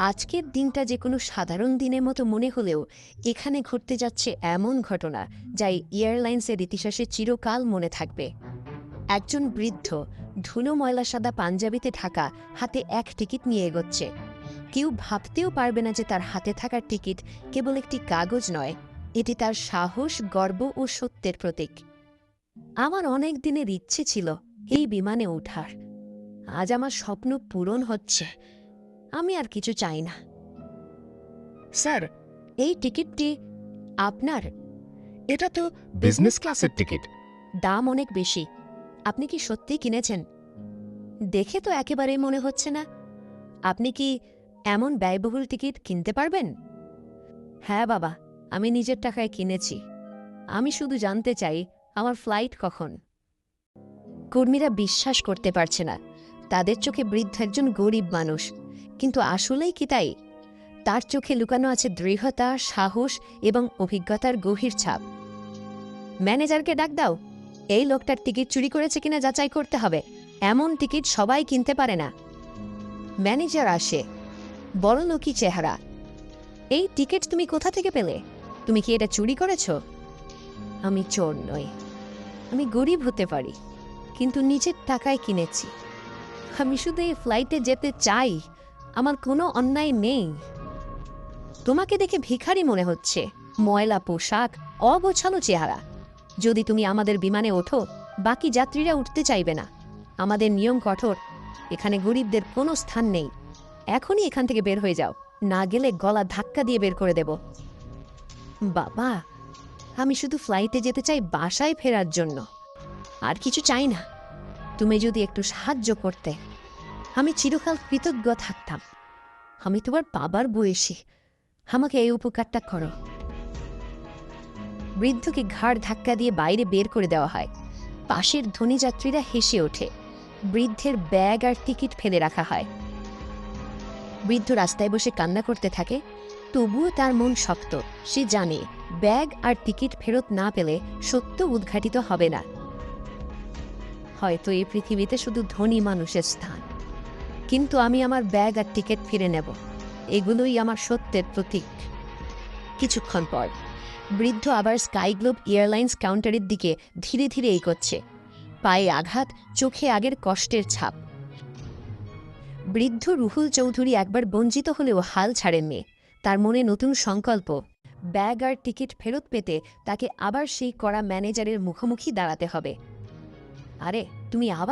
আজকের দিনটা যে কোনো সাধারণ দিনের মতো মনে হলেও এখানে ঘটতে যাচ্ছে এমন ঘটনা যা এই এয়ারলাইন্সের ইতিহাসে চিরকাল মনে থাকবে। একজন বৃদ্ধ ধুলো ময়লা সাদা পাঞ্জাবিতে ঢাকা হাতে এক টিকিট নিয়ে এগোচ্ছে। কেউ ভাবতেও পারবে না যে তার হাতে থাকার টিকিট কেবল একটি কাগজ নয়, এটি তার সাহস, গর্ব ও সত্যের প্রতীক। আমার অনেক দিনের ইচ্ছে ছিল এই বিমানে ওঠার। আজ আমার স্বপ্ন পূরণ হচ্ছে। আমি আর কিছু চাই না। স্যার, এই টিকিটটি আপনার? এটা তো বিজনেস ক্লাসের টিকিট। দাম অনেক বেশি। আপনি কি সত্যি কিনেছেন? দেখে তো একেবারেই মনে হচ্ছে না। আপনি কি এমন ব্যয়বহুল টিকিট কিনতে পারবেন? হ্যাঁ বাবা, আমি নিজের টাকায় কিনেছি। আমি শুধু জানতে চাই আমার ফ্লাইট কখন। কর্মীরা বিশ্বাস করতে পারছে না। তাদের চোখে বৃদ্ধ একজন গরিব মানুষ, কিন্তু আসলেই কি তাই? তার চোখে লুকানো আছে দৃঢ়তা, সাহস এবং অভিজ্ঞতার গভীর ছাপ। ম্যানেজারকে ডাক দাও। এই লোকটার টিকিট চুরি করেছে কিনা যাচাই করতে হবে। এমন টিকিট সবাই কিনতে পারে না। ম্যানেজার আসে। বড় লোকই চেহারা। এই টিকিট তুমি কোথা থেকে পেলে? তুমি কি এটা চুরি করেছ? আমি চোর নই। আমি গরিব হতে পারি, কিন্তু নিজের টাকায় কিনেছি। আমি শুধু এই ফ্লাইটে যেতে চাই। আমার কোনো অন্যায় নেই। তোমাকে দেখে ভিখারি মনে হচ্ছে। ময়লা পোশাক, অগোছালো চেহারা। যদি তুমি আমাদের বিমানে ওঠো, বাকি যাত্রীরা উঠতে চাইবে না। আমাদের নিয়ম কঠোর। এখানে গরিবদের কোনো স্থান নেই। এখনই এখান থেকে বের হয়ে যাও, না গেলে গলা ধাক্কা দিয়ে বের করে দেব। বাবা, আমি শুধু ফ্লাইটে যেতে চাই বাসায় ফেরার জন্য, আর কিছু চাই না। তুমি যদি একটু সাহায্য করতে, আমি চিরকাল কৃতজ্ঞ থাকতাম। আমি তোমার বাবার বয়সী। আমাকে এই উপকারটা করো। বৃদ্ধকে ঘাড় ধাক্কা দিয়ে বাইরে বের করে দেওয়া হয়। পাশের ধনী যাত্রীরা হেসে ওঠে। বৃদ্ধের ব্যাগ আর টিকিট ফেলে রাখা হয়। বৃদ্ধ রাস্তায় বসে কান্না করতে থাকে। তবুও তার মন শক্ত। সে জানে ব্যাগ আর টিকিট ফেরত না পেলে সত্য উদ্ঘাটিত হবে না। হয়তো এই পৃথিবীতে শুধু ধনী মানুষের স্থান, কিন্তু আমি আমার ব্যাগ আর টিকিট ফিরে নেব। এগুলোই আমার সত্যের প্রতীক। কিছুক্ষণ পর বৃদ্ধ আবার স্কাই গ্লোব এয়ারলাইন্স কাউন্টারের দিকে ধীরে ধীরে এগোচ্ছে। পায়ে আঘাত, চোখে আগের কষ্টের ছাপ। বৃদ্ধ রুহুল চৌধুরী একবার বঞ্চিত হলেও হাল ছাড়েননি। তার মনে নতুন সংকল্প। ব্যাগ আর টিকিট ফেরত পেতে তাকে আবার সেই কড়া ম্যানেজারের মুখোমুখি দাঁড়াতে হবে। আরে, তুমি আবার